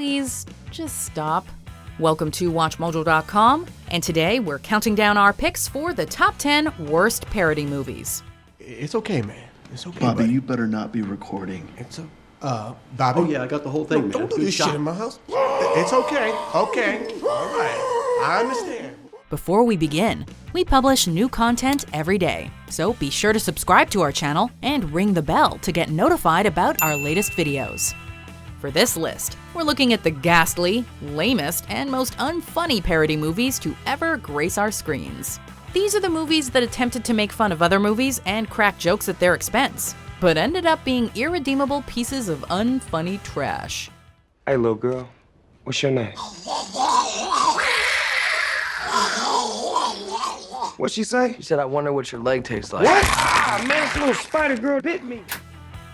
please just stop? Welcome to WatchMojo.com, and today we're counting down our picks for the top 10 worst parody movies. It's okay, man. It's okay, Bobby, buddy. you better not be recording. It's Bobby? Oh, yeah, I got the whole thing, man. Don't do Good this shot. shit in my house. It's okay. Okay. All right. I understand. Before we begin, we publish new content every day, so be sure to subscribe to our channel and ring the bell to get notified about our latest videos. For this list, we're looking at the ghastly, lamest, and most unfunny parody movies to ever grace our screens. These are the movies that attempted to make fun of other movies and crack jokes at their expense, but ended up being irredeemable pieces of unfunny trash. Hey, little girl, what's your name? What'd she say? She said, I wonder what your leg tastes like. What? Ah, man, this little spider girl bit me.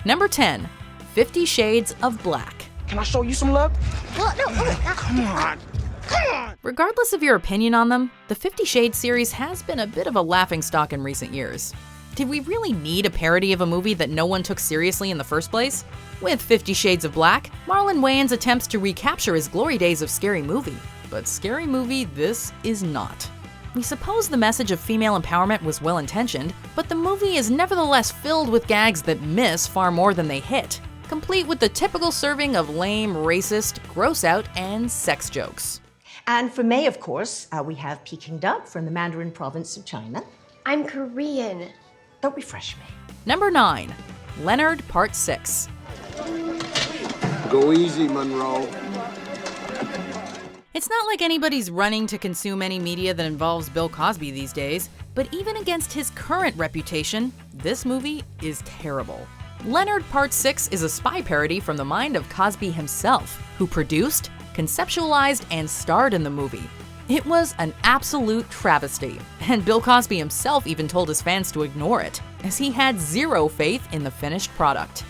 Number 10, 50 Shades of Black. Can I show you some love? Come on. Regardless of your opinion on them, the 50 Shades series has been a bit of a laughingstock in recent years. Did we really need a parody of a movie that no one took seriously in the first place? With 50 Shades of Black, Marlon Wayans attempts to recapture his glory days of Scary Movie. But Scary Movie this is not. We suppose the message of female empowerment was well-intentioned, but the movie is nevertheless filled with gags that miss far more than they hit, complete with the typical serving of lame, racist, gross-out, and sex jokes. And for May, of course, we have Peking duck from the Mandarin province of China. I'm Korean. Don't refresh me. Number 9, Leonard Part 6. Go easy, Monroe. It's not like anybody's running to consume any media that involves Bill Cosby these days, but even against his current reputation, this movie is terrible. Leonard Part 6 is a spy parody from the mind of Cosby himself, who produced, conceptualized, and starred in the movie. It was an absolute travesty, and Bill Cosby himself even told his fans to ignore it, as he had zero faith in the finished product.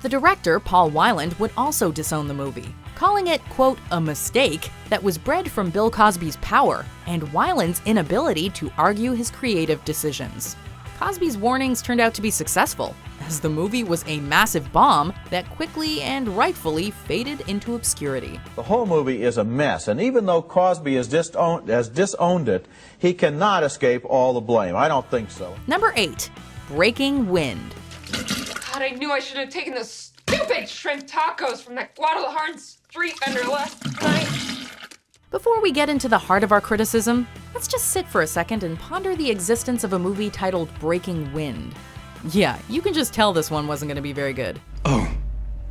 The director, Paul Weiland, would also disown the movie, calling it, quote, a mistake that was bred from Bill Cosby's power and Weiland's inability to argue his creative decisions. Cosby's warnings turned out to be successful, as the movie was a massive bomb that quickly and rightfully faded into obscurity. The whole movie is a mess, and even though Cosby has disowned it, he cannot escape all the blame. I don't think so. Number 8, Breaking Wind. God, I knew I should have taken those stupid shrimp tacos from that Guadalajara street vendor last night. Before we get into the heart of our criticism, let's just sit for a second and ponder the existence of a movie titled Breaking Wind. Yeah, you can just tell this one wasn't going to be very good. Oh,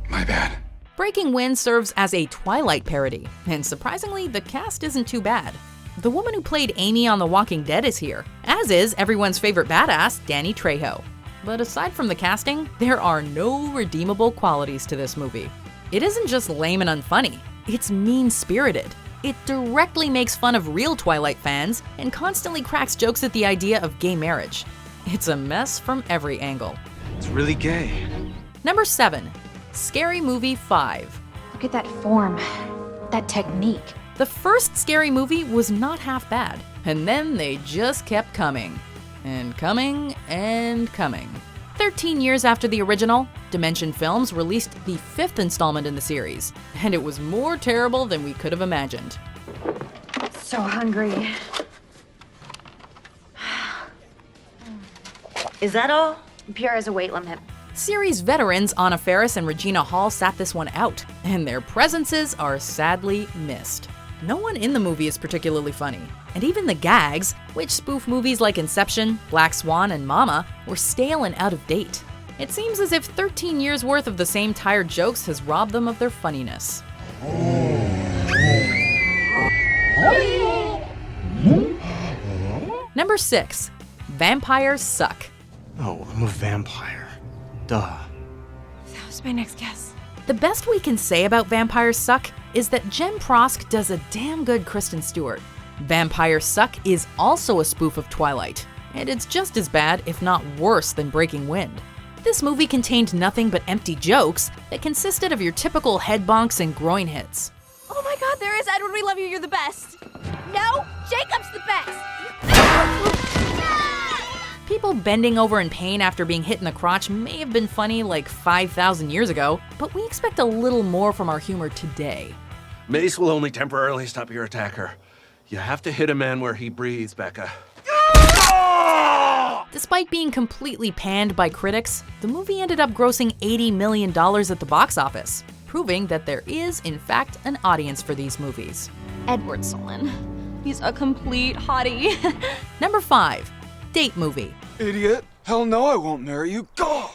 my bad. Breaking Wind serves as a Twilight parody, and surprisingly, the cast isn't too bad. The woman who played Amy on The Walking Dead is here, as is everyone's favorite badass, Danny Trejo. But aside from the casting, there are no redeemable qualities to this movie. It isn't just lame and unfunny, it's mean-spirited. It directly makes fun of real Twilight fans and constantly cracks jokes at the idea of gay marriage. It's a mess from every angle. It's really gay. Number 7, Scary Movie 5. Look at that form, that technique. The first Scary Movie was not half bad, and then they just kept coming. And coming and coming. 13 years after the original, Dimension Films released the 5th installment in the series, and it was more terrible than we could have imagined. So hungry. Is that all? Pure as a weight limit. Series veterans Anna Faris and Regina Hall sat this one out, and their presences are sadly missed. No one in the movie is particularly funny, and even the gags, which spoof movies like Inception, Black Swan, and Mama, were stale and out of date. It seems as if 13 years worth of the same tired jokes has robbed them of their funniness. Number 6, Vampires Suck. Oh, I'm a vampire. Duh. That was my next guess. The best we can say about Vampires Suck is that Jen Prosk does a damn good Kristen Stewart. Vampires Suck is also a spoof of Twilight, and it's just as bad, if not worse, than Breaking Wind. This movie contained nothing but empty jokes that consisted of your typical head bonks and groin hits. Oh my God, there is Edward, we love you, you're the best. No, Jacob's the best. People bending over in pain after being hit in the crotch may have been funny like 5,000 years ago, but we expect a little more from our humor today. Mace will only temporarily stop your attacker. You have to hit a man where he breathes, Becca. Despite being completely panned by critics, the movie ended up grossing $80 million at the box office, proving that there is, in fact, an audience for these movies. Edward Solon. He's a complete hottie. Number 5. Date movie. Idiot. Hell no, I won't marry you. Gosh.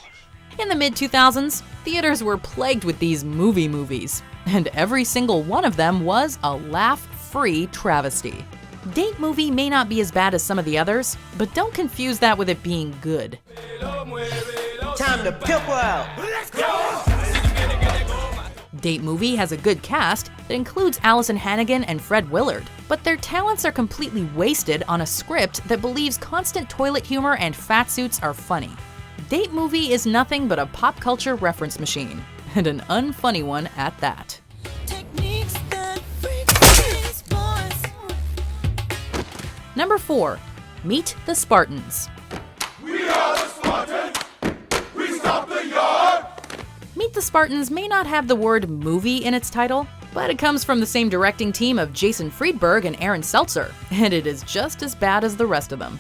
In the mid-2000s, theaters were plagued with these movies, and every single one of them was a laugh-free travesty. Date movie may not be as bad as some of the others, but don't confuse that with it being good. Time to pimp out. Let's go. Date movie has a good cast that includes Allison Hannigan and Fred Willard, but their talents are completely wasted on a script that believes constant toilet humor and fat suits are funny. Date movie is nothing but a pop culture reference machine, and an unfunny one at that. Number 4. Meet the Spartans. We are the Spartans! We stop the yard! Meet the Spartans may not have the word movie in its title, but it comes from the same directing team of Jason Friedberg and Aaron Seltzer, and it is just as bad as the rest of them.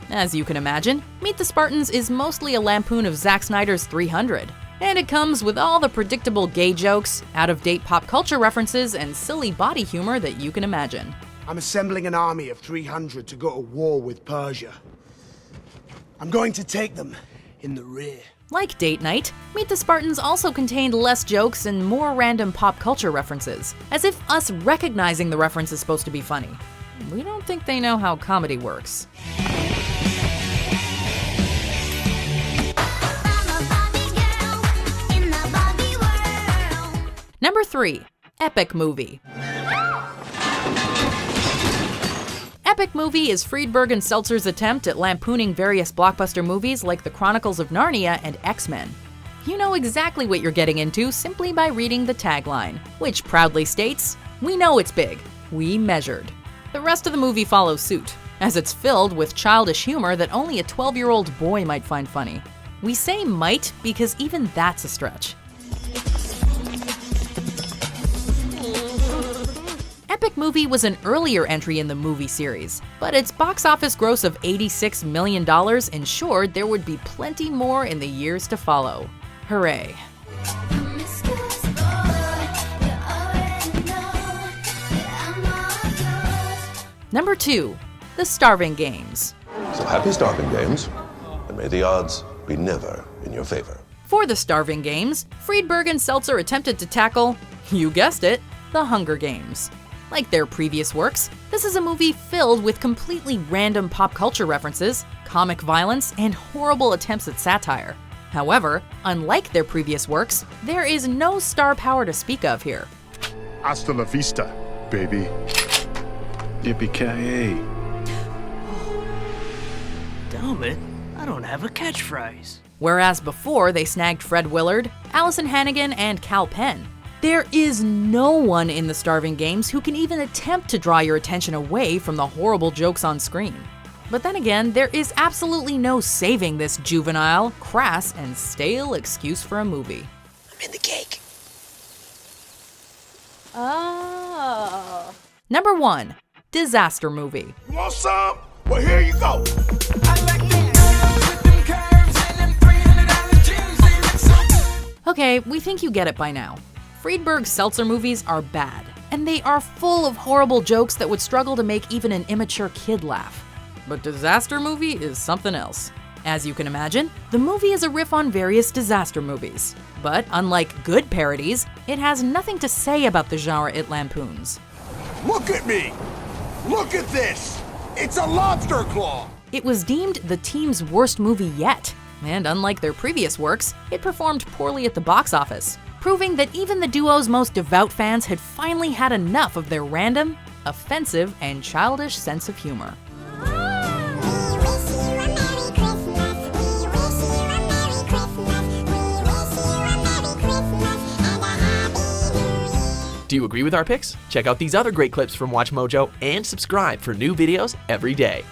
As you can imagine, Meet the Spartans is mostly a lampoon of Zack Snyder's 300, and it comes with all the predictable gay jokes, out-of-date pop culture references, and silly body humor that you can imagine. I'm assembling an army of 300 to go to war with Persia. I'm going to take them in the rear. Like Date Night, Meet the Spartans also contained less jokes and more random pop culture references, as if us recognizing the reference is supposed to be funny. We don't think they know how comedy works. Number 3. Epic movie. Epic movie is Friedberg and Seltzer's attempt at lampooning various blockbuster movies like The Chronicles of Narnia and X-Men. You know exactly what you're getting into simply by reading the tagline, which proudly states, "We know it's big. We measured." The rest of the movie follows suit, as it's filled with childish humor that only a 12-year-old boy might find funny. We say might because even that's a stretch. Epic Movie was an earlier entry in the movie series, but its box office gross of $86 million ensured there would be plenty more in the years to follow. Hooray. Number 2. The Starving Games. So happy Starving Games, and may the odds be never in your favor. For The Starving Games, Friedberg and Seltzer attempted to tackle, you guessed it, the Hunger Games. Like their previous works, this is a movie filled with completely random pop culture references, comic violence, and horrible attempts at satire. However, unlike their previous works, there is no star power to speak of here. Hasta la vista, baby. Yippee-ki-yay. Damn it, I don't have a catchphrase. Whereas before they snagged Fred Willard, Allison Hannigan, and Cal Penn, there is no one in The Starving Games who can even attempt to draw your attention away from the horrible jokes on screen. But then again, there is absolutely no saving this juvenile, crass, and stale excuse for a movie. I'm in the cake. Oh. Number 1. Disaster movie. You want some? Well, here you go. Okay, we think you get it by now. Friedberg's Seltzer movies are bad, and they are full of horrible jokes that would struggle to make even an immature kid laugh. But Disaster Movie is something else. As you can imagine, the movie is a riff on various disaster movies. But unlike good parodies, it has nothing to say about the genre it lampoons. Look at me! Look at this! It's a lobster claw! It was deemed the team's worst movie yet, and unlike their previous works, it performed poorly at the box office, proving that even the duo's most devout fans had finally had enough of their random, offensive, and childish sense of humor. Do you agree with our picks? Check out these other great clips from WatchMojo and subscribe for new videos every day.